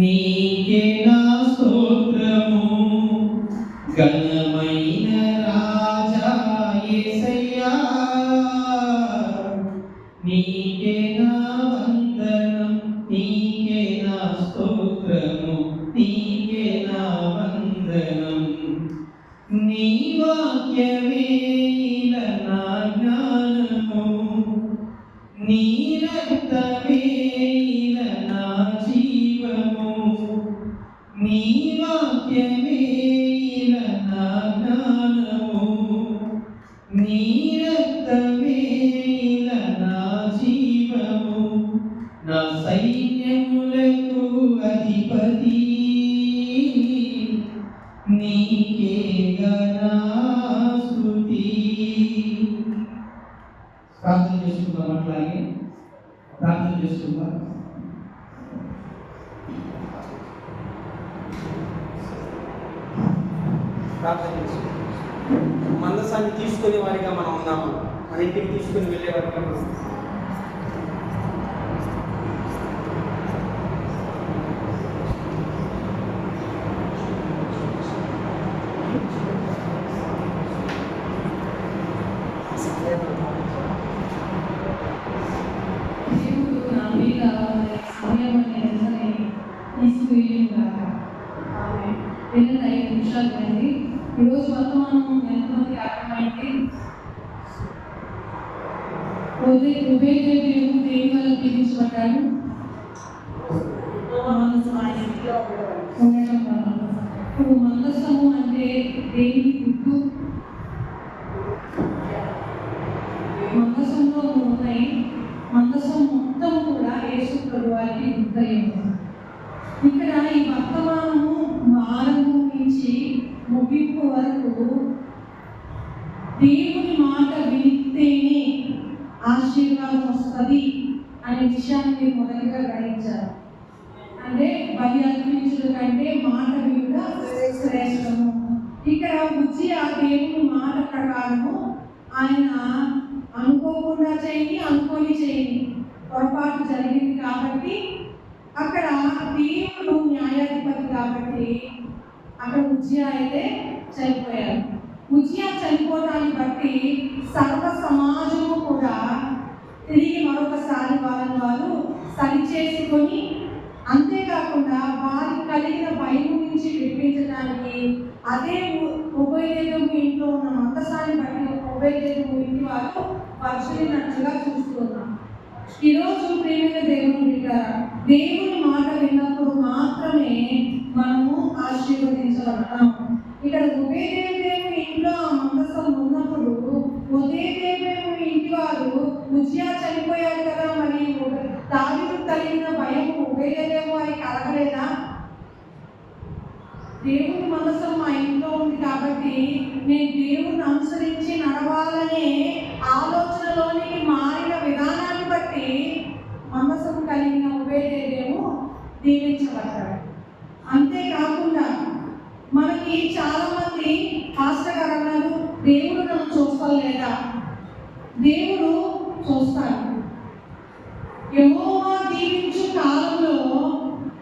నీకే నా స్తోత్రము ఘనమైన రాజా యేసయ్యా, నీకే నా వందనం, నీకే నా స్తోత్రము, నీకే నా వందనం. నీ వాక్యమే నా జ్ఞానము, నీ రక్తమే నా జీవము, నీ వాక్యమే నా జ్ఞానము, నీ రక్తమే నా జీవము. నా సైన్యములకు అధిపతి నీకే నా స్తుతి. ప్రార్థన చేసుకుందాం. అట్లాగే ప్రార్థన చేసుకుందాం. ప్రార్థన చేసుకుందాం. మందసాన్ని తీసుకునే వారిగా మనం ఉన్నాము. మన ఇంటికి తీసుకుని వెళ్ళే వారిగా మనం ఈరోజు వర్తమానం ఎంతమంది అర్థమైంది? ఉభయదేవుడు దేని వల్ల పీడించబడ్డాడు? ఉండటం వల్ల. ఇప్పుడు మందసము అంటే దేనికి గుర్తు? మందసంలో ఉన్నాయి. మందసం మొత్తం కూడా యేసు ప్రభువారికి గుర్తయ్యింది. ఇక్కడ ఈ వర్తమానము ఆరంభం నుంచి ముగింపు వరకు దేవుని మాట వింటేనే ఆశీర్వాదం వస్తుంది అనే విషయాన్ని మీరు మొదటిగా గ్రహించారు. అంటే బలి అర్పించడం కంటే మాట వినుట శ్రేష్టము. ఇక్కడ ఉజ్జియా దేవుని మాట ప్రకారము ఆయన అనుకోకుండా చేయని, అనుకోని చేయని పొరపాటు జరిగింది కాబట్టి అక్కడ దేవుడు న్యాయాధిపతి కాబట్టి అక్కడ ఉజ్జియా అయితే చనిపోయారు. ఉజ్జియా చనిపోవడాన్ని బట్టి సర్వ సమాజము కూడా తిరిగి మరొకసారి వాళ్ళని వారు సరిచేసుకొని, అంతేకాకుండా వారికి కలిగిన భయం నుంచి విడిపించడానికి అదే ఉభయదేవుడు ఇంట్లో ఉన్న మందసాన్ని బట్టి ఉభయదేవుడు ఇంటి వారు పరిశీలినట్లుగా చూస్తున్నాం. ఈరోజు ప్రేమైన దేవుని బిడ్డలారా, దేవుని మాట విన్నప్పుడు మాత్రమే మనము ఆశీర్వదించబడతాము. ఇక్కడ ఉభయదేవుని ఇంట్లో ఆ మందసం ఉన్నప్పుడు ఉభయదేవుని ఇంటి వారు ఉజ్జియా చనిపోయారు కదా, మరి దావీదుకు కలిగిన భయం ఉభయదేవుని వారికి కలగలేదా? దేవుని మనసం మా ఇంట్లో ఉంది కాబట్టి నేను దేవుని అనుసరించి నడవాలనే ఆలోచనలోనికి మారిన విధానాన్ని బట్టి మనసం కలిగిన ఉభయదేవుడు దీవించబడ్డాడు. అంతేకాకుండా మనకి చాలా మంది పాస్టర్ గారు అన్నారు, దేవుడు నన్ను చూస్తలేదా? దేవుడు చూస్తాడు. యెహోవా దీవించు కాలంలో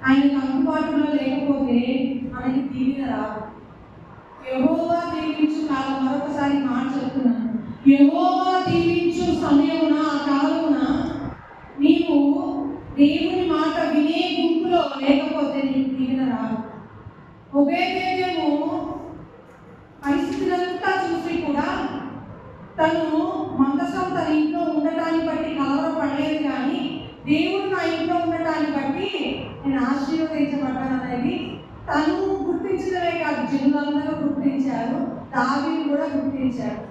ఆయనకు అందుబాటులో లేకపోతే మనకి దీవెన రాదు. యెహోవా దీవించు కాలం, మరొకసారి మాట చెప్తున్నాను, యెహోవా దీవించు సమయమున, ఆ కాలమున నీవు దేవుని మాట వినే గుంపులో లేకపోతే నీకు దీవెన రాదు. ఉభయదేవుడు పరిస్థితులంతా చూసి కూడా తను మందసం తన ఇంట్లో ఉండటాన్ని బట్టి కలవరపడలేదు, కానీ దేవుడు నా ఇంట్లో ఉండటాన్ని బట్టి నేను ఆశీర్వదించబడ్డాను అనేది తను గుర్తించడమే కాదు, జనులందరూ గుర్తించారు, దావీదు కూడా గుర్తించారు.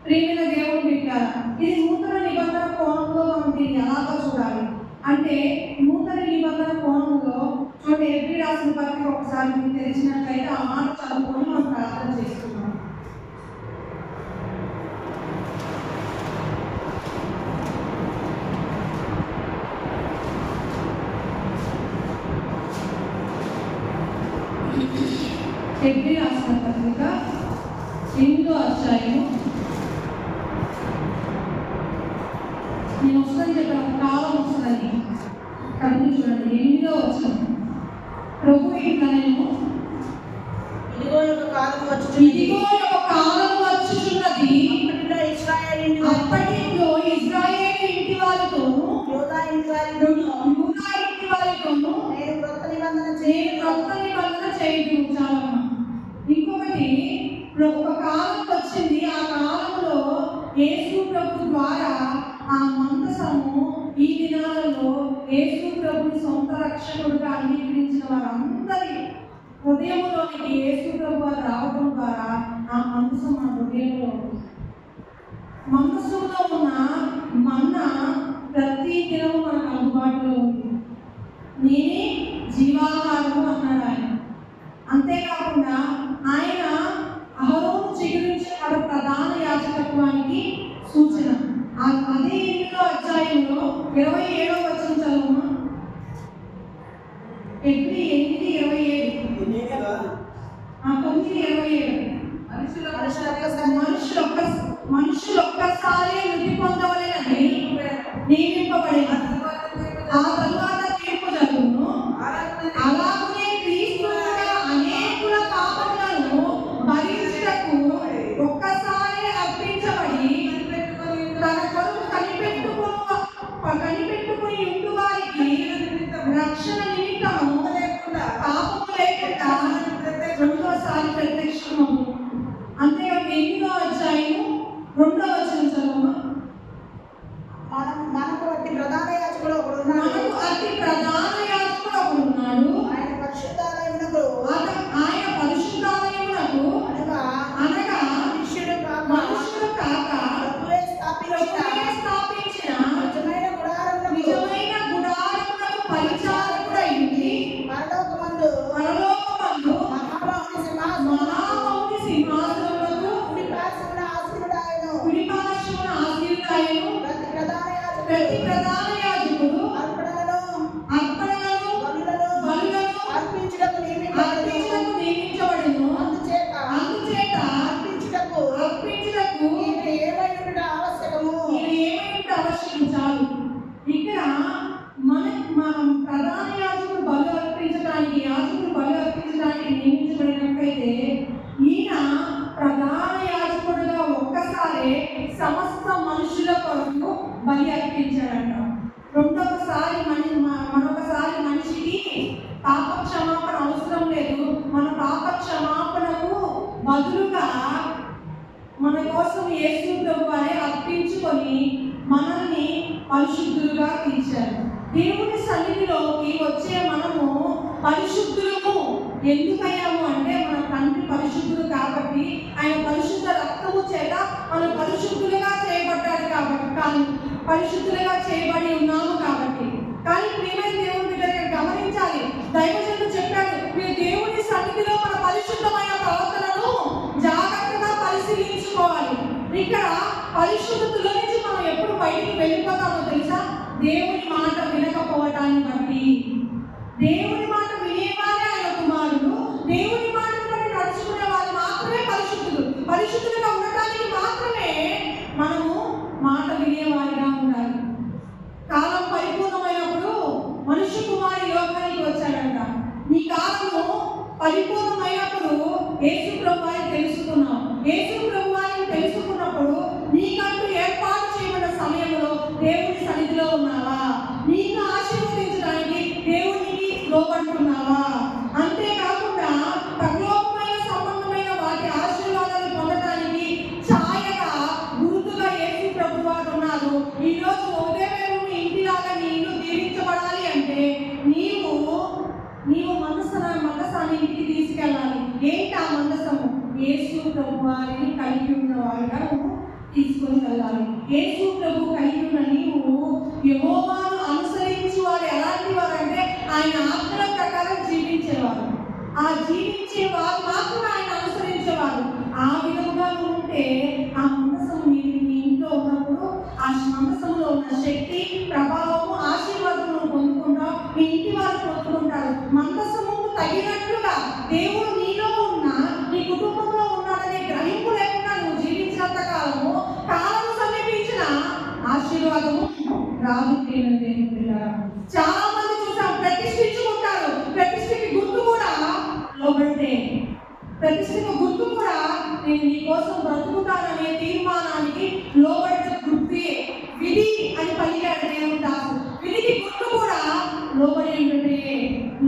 ప్రియమైన దేవుని బిడ్డలారా, ఇది నూతన నిబంధన కోణంలో మనం దీన్ని ఎలాగో చూడాలి అంటే, నూతన నిబంధన కోణంలో చూడండి, ఎబ్రీ రాసిన పత్రిక ఒకసారి మీకు తెలిసినట్లయితే ఆ మాట చదువుకొని మనం ప్రార్థన చేసుకున్నాం. ఎబ్రీ రాసిన పత్రిక 8వ అధ్యాయము, నేను వస్తుంది చెప్పాను, కాలం వస్తుందని. కళ్ళు చూడండి, 8వ వచనం. ప్రభు ఇట్లా నేను ఇదిగో ఒక కాలము వచ్చుచున్నది. ఇదిగో ఒక కాలము వచ్చుచున్నది. అప్పటిలో ఇశ్రాయేలు ఇంటి అప్పటిలో ఇశ్రాయేలు ఇంటి వారితోను యోధా ఇంటి వారితోను యూదా ఇంటి వారితోను నేను క్రొత్త నిబంధన నేను చేయను. క్రొత్త నిబంధన చేయదు. చాలమ్మా. ఇంకొకటి ఒక కాలం వచ్చింది. ఆ కాలంలో యేసు ప్రభు ద్వారా ఆ మందసము ఈ దినాలలో యేసు ప్రభుని సొంత రక్షకుడుగా అంగీకరించిన వారందరి హృదయంలోనికి యేసు ప్రభు వారు రావడం ద్వారా ఆ మందసం మన హృదయంలో ఉంది. మందసంలో ఉన్న మన్న ప్రతి దినము మనకు అందుబాటులో ఉంది. నేనే జీవాహారము అన్నాడు ఆయన. అంతేకాకుండా ఆయన అహరోను చిగురించిన ప్రధాన యాజకత్వానికి సూచన. అదే 8వ అధ్యాయంలో 27వ వచనం చదువుమా. ఎప్పుడు 8:27 నేనే కాదు. 9:27 మనుషులు ఒక్కసారి మృతి పొందవలెనని నియమింపబడిన ఆ తరువాత తీర్పు జరుగును. అలాగే క్రీస్తు అనేకుల పాపములను భరించుటకు ఒక్కసారి అర్పించబడి తన కొరకు కనిపెట్టుకుని ఉండు వారికి రక్షణ నిమిత్తము పాపము లేకుండా రెండోసారి ప్రత్యక్షమము. అంతేకాక 8వ అధ్యాయము 2వ వచనం చదువుమా. మనకు అతి ప్రధాన యాజకుడు ఒకడు ఉన్నాడు. మనకు అతి ప్రధాన యాజకుడు ఒకడు ఉన్నాడు. ఆయన పరిశుద్ధాలయమునకు ఆయన పరిశుద్ధాలయమునకు అనగా మనుష్యుడు కాక ప్రభువే స్థాపించిన నిజమైన గుడారమునకు పరిచారకుడైంది. పరలోకమందు మహామహుని సింహాసనమునకు కుడి పార్శ్వమున ఆసీనుడాయను. ప్రతి ప్రధాన యాజకుడు అర్పణలను బలులను అర్పించుటకు నియమించబడును. అందుచేత అర్పించుటకు ఈయన ఏమైనా ఆవశ్యకము. అవసరం చాలు. ఇక్కడ మన ప్రధాన యాజకుడు బలు అర్పించడానికి నియమించబడినట్లయితే ఈయన ప్రధాన యాజకుడుగా ఒక్కసారి సమస్త మనుషుల కొరకు బలి అర్పించాడంట. మరొకసారి మనిషికి పాప క్షమాపణ అవసరం లేదు. మన పాప క్షమాపణకు బదులుగా మన కోసం యేసు ప్రభు వారే అర్పించుకొని మనల్ని పరిశుద్ధులుగా తీర్చారు. దేవుని సన్నిధిలోకి వచ్చే మనము పరిశుద్ధులము ఎందుకయ్యాము అంటే మన తండ్రి పరిశుద్ధుడు కాబట్టి, ఆయన పరిశుద్ధ రక్తము చేత మనం పరిశుద్ధులుగా చేయబడ్డాడు కాబట్టి, కానీ పరిశుద్ధులుగా చేయబడి ఉన్నాము కాబట్టి. కానీ ప్రియమైన దేవుని బిడ్డలు గమనించాలి. దైవజనుడు చెప్పాడు, మీరు దేవుని సన్నిధిలో మన పరిశుద్ధమైన ప్రవర్తనను జాగ్రత్తగా పరిశీలించుకోవాలి. ఇక్కడ పరిశుద్ధతలో నుంచి మనం ఎప్పుడు బయటికి వెళ్ళిపోతామో తెలుసా? దేవుని మాట వినకపోవటాన్ని బట్టి. దేవుని మాట వినేవారే ఆయన కుమారుడు. దేవుని మాటను బట్టి నడుచుకునే వారు మాత్రమే పరిశుద్ధులు. పరిశుద్ధులుగా ఉండటానికి మాత్రమే మనము మాట వినేవారిగా ఉండాలి. కాలం పరిపూర్ణమైనప్పుడు మనుష్య కుమారి లోకానికి వచ్చాడంట. నీ కాలము పరిపూర్ణమైనప్పుడు యేసు ప్రభువాన్ని తెలుసుకున్నావు. యేసు ప్రభువాన్ని తెలుసుకున్నప్పుడు నీకంటూ ఏర్పాటు చేయబడిన సమయంలో దేవుని సన్నిధిలో ఉన్నావా? నీకు ఆశీర్వదించడానికి దేవునికి లోబడుతున్నావా? అంతేకాకుండా పరలోకమైన సంబంధమైన వాటి ఆశీర్వాదాలు పొందడానికి ఛాయగా గుర్తుగా యేసు ప్రభువారు ఉన్నారు. ఈరోజు ఉదయం మీ ఇంటిలాగా నీ ఇల్లు దీవించబడాలి అంటే నీవు మందసాన్ని ఇంటికి తీసుకెళ్ళాలి. ఏంటి ఆ మందసము? యేసు ప్రభువారిని కలిగి ఉన్న వారిగా నువ్వు తీసుకొని వెళ్ళాలి. యేసు ప్రభు కలిగి ఉన్న నీవు యెహోవాను అనుసరించి వారు ఎలాంటి వారు అంటే ఆయన ఆజ్ఞల ప్రకారం జీవించేవారు. ఆ జీవించే వారు మాత్రమే ఆయన అనుసరించేవారు. ఆ విధంగా ఉంటే ఆ మందసము నీ ఇంట్లో ఉన్నప్పుడు ఆ మందసంలో ఉన్న శక్తి, ప్రభావము, ఆశీర్వాదము పొందుకుంటావు. మీ ఇంటి వారు పొందుకుంటారు. మందసము తగినట్లుగా దేవుడు నీలో ఉన్న నీ కుటుంబంలో ఉన్నాడనే గ్రహింపు లేకుండా నువ్వు జీవించినంత కాలము సమీపించిన ఆశీర్వాదము రాదు. చాలా మంది చూసాం, ప్రతిష్ఠిత ప్రతిష్ఠకు గుర్తు కూడా నేను నీ కోసం బ్రతుకుతాననే తీర్మానానికి లోబడిన గుర్తే విధి అని పలికాడు దేవుడు దాసు. విధికి గుర్తు కూడా లోబడి ఉంటే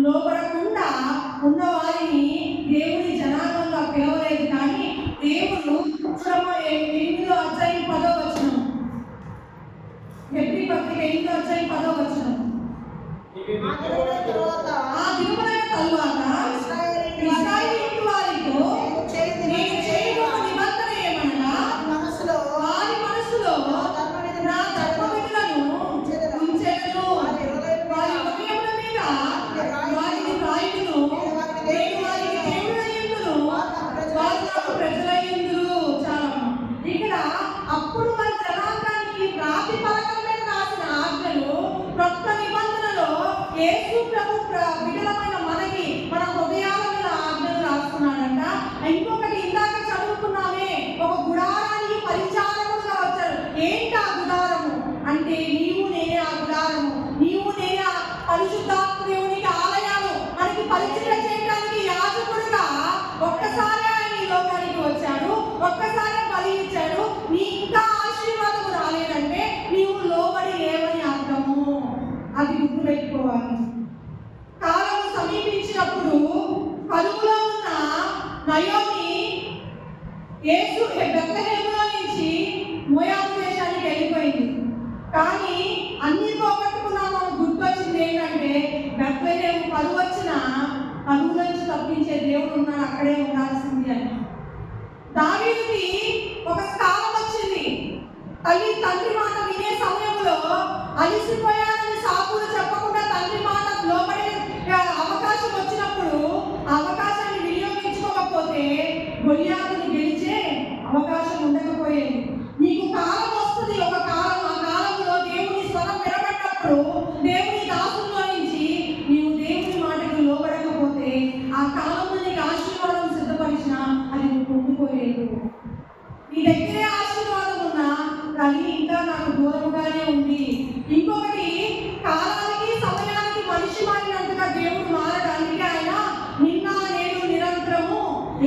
లోబడకుండా ఉన్న వారిని దేవుని జనాంగంగా పిలవలేదు. కానీ దేవుడు 8వ అధ్యాయం 10వ వచనం, హెబ్రీ పత్రిక 8వ అధ్యాయం 10వ వచనం. ఆ దినములైన తరువాత ఇశ్రాయేలు వారితో నేను చేయబోవు నిబంధన ఏమనగా వారి మనసులో నా ధర్మవిధులను ఉంచెదను, వారి హృదయముల మీద వారికి రాయుదును, నేను వారికి దేవుడయ్యుందును, వారు నాకు ప్రజలయ్యుందురు. చాలా ఇక్కడ అప్పుడు మన జనాంగానికి రాతి పలకం మీద రాసిన ఆజ్ఞలు క్రొత్త నిబంధనలో యేసు ప్రభు విడుదలమైన మనకి మన హృదయాల మీద ఆజ్ఞలు రాస్తున్నాడంట. ఇంకొకటి ఇందాక చదువుకున్నామే, ఒక గుడారానికి పరిచారకులుగా వచ్చారు. ఏంటి ఆ గుడారము అంటే నీవు నేనే ఆ గుడారము, నీవు నేనే ఆ పరిశుద్ధాత్మ దేవునికి ఆలయాలు. మనకి పరిచయం చేయడానికి యాజకుడుగా ఒక్కసారి ఆయన ఈ లోకానికి వచ్చాడు, ఒక్కసారి బలి ఇచ్చాడు. నీ ఇంకా ఆశీర్వాదము రాలేదంటే నీవు లోబడి లేవని అర్థము. అది గుర్తుపెట్టుకోవాలి. కాలము సమీపించినప్పుడు కరువులో ఉన్న నయోమి యేసు బెత్లెహేములో నుంచి మోయాబు దేశానికి వెళ్ళిపోయింది. కానీ అన్ని పోగొట్టుకున్నామని గుర్తొచ్చింది ఏంటంటే బెత్లెహేము కరువు వచ్చిన కరువు నుంచి తప్పించే దేవుడు ఉన్నాడు, అక్కడే ఉండాల్సింది అని. దావీదుకి ఒక కాలం వచ్చింది. తండ్రి మాట వినే సమయంలో అలిసిపోయానని సాకులు చెప్పకుండా తండ్రి మాట లోబడే అవకాశం వచ్చినప్పుడు అవకాశాన్ని వినియోగించుకోకపోతే గొలియాతుని గెలిచే అవకాశం ఉండకపోయేది. నీకు కాలం వస్తుంది, ఒక కాలం. ఆ కాలంలో దేవుని స్వరం వినబడినప్పుడు దేవుని దాసుల్లో నుంచి నీవు దేవుని మాటకు లోబడకపోతే ఆ కాలంలో నీకు ఆశీర్వాదం సిద్ధపరిచినా అది నువ్వు పొందుకోలేదు. నీ దగ్గరే ఆశీర్వాదం ఉన్నా కానీ ఇంకా నాకు దూరంగానే ఉంది. ఇంకొకటి, కాలానికి సమయానికి మనిషి మారినంతగా దేవుడు మారడానికి ఆయన నిన్న నేను నిరంతరము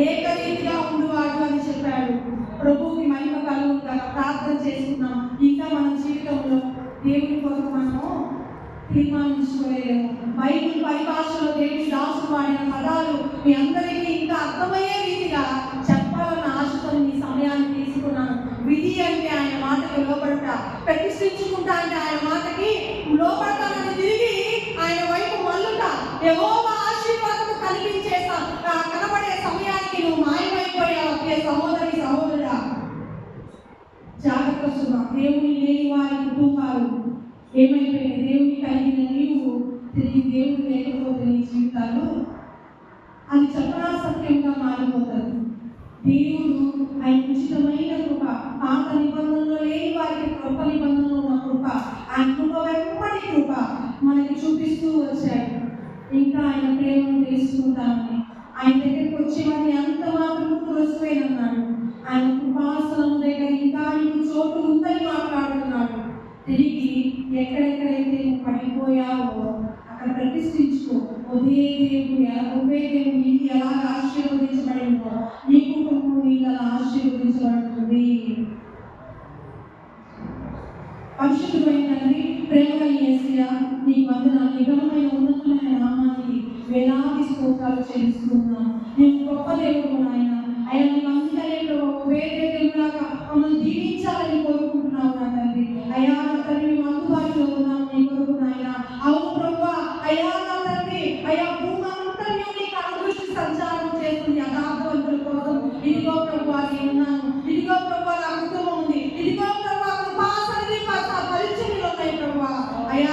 ఏకరీతిగా ఉండువాడు అని చెప్పాడు. ప్రభువుకి మహిమ కలుగుగా ప్రార్థన చేసుకున్నాం. ఇంకా మన జీవితంలో దేవుని కొరకు మనము తీర్మానించుకోలేము. బైబిల్ పరిభాషలో దేవుని దాసుడు వాడిన పదాలు మీ అందరికీ ఇంకా అర్థమయ్యే రీతిగా చెప్పాలన్న ఆశతో ఈ సమయాన్ని తీసుకున్నాను. విధి అంటే ఆయన మాటకి లోబడట, ప్రతిష్ఠించుకుంటా అంటే ఆయన మాటకి లోబడతానని తిరిగి ఆయన వైపు మల్లుట, యెహోవా ఆశీర్వాదము కనబడే సమయానికి నువ్వు మాయమైపోయావు. సహోదరి సహోదరుడా, జాగ్రత్త సుమ. దేవుని లేని వారి కుటుంబాలు ఏమైపోయినాయి? దేవుని కలిగిన నీవు తిరిగి దేవుడు లేకపోతే నీ జీవితాలు అది చెప్పనా సత్యంగా మారిపోతుంది. దేవుడు ఆయన ఉచితమైన కృప, పాత నిబంధనలో లేని వారికి కృప నిబంధనలో ఉన్న కృప, ఆయన కృప వెంబడి కృప మనకి చూపిస్తూ వచ్చాడు. ఇంకా ఆయన ప్రేమను తెలుసుకుంటామని ఆయన దగ్గరికి వచ్చేవాడిని అంత మాత్రం తులసిపోయినన్నాడు. ఆయన కృపాసనం దగ్గర ఇంకా నీకు చోటు ఉందని మాట్లాడుతున్నాడు. తిరిగి ఎక్కడెక్కడైతే నువ్వు పడిపోయావో అక్కడ ప్రతిష్ఠించుకో. ఒకే దేవుడు ఇది ఎలా ఆశీర్వదించబడిందో నీ కుటుంబం ఇలా ఆశీర్వదించబడుతుంది. పరిశుద్ధమైన తండ్రి, ప్రేమగల యేసయ్యా, నీ వందనాలు. నిజమైన ఉన్నతమైన నామానికి వేలాది స్తోత్రాలు చెల్లిస్తున్నాం. నేను గొప్ప దేవుడు నాయన. ఆయన నీ మందిరంలో వేరే దేవులాగా మమ్మల్ని దీవించాలని కోరుకుంటున్నావు నా తండ్రి. అయ్యా నా తండ్రి, మేము అందుబాటులో ఉన్నాం నీ కొరకు నాయన. అవును ప్రభువా, అయ్యా నా తండ్రి, అయ్యా భూమంతర్యం నీకు అనుదృష్టి సంచారం చేస్తుంది యథార్థవంతుల కోసం. ఇదిగో ప్రభువా నేను ఉన్నాను, ఇదిగో ప్రభువా నా కుటుంబం ఉంది, ఇదిగో ప్రభువా కృపాసన్నిధి పరిచర్యలు ఉన్నాయి ప్రభువా. అయ్యా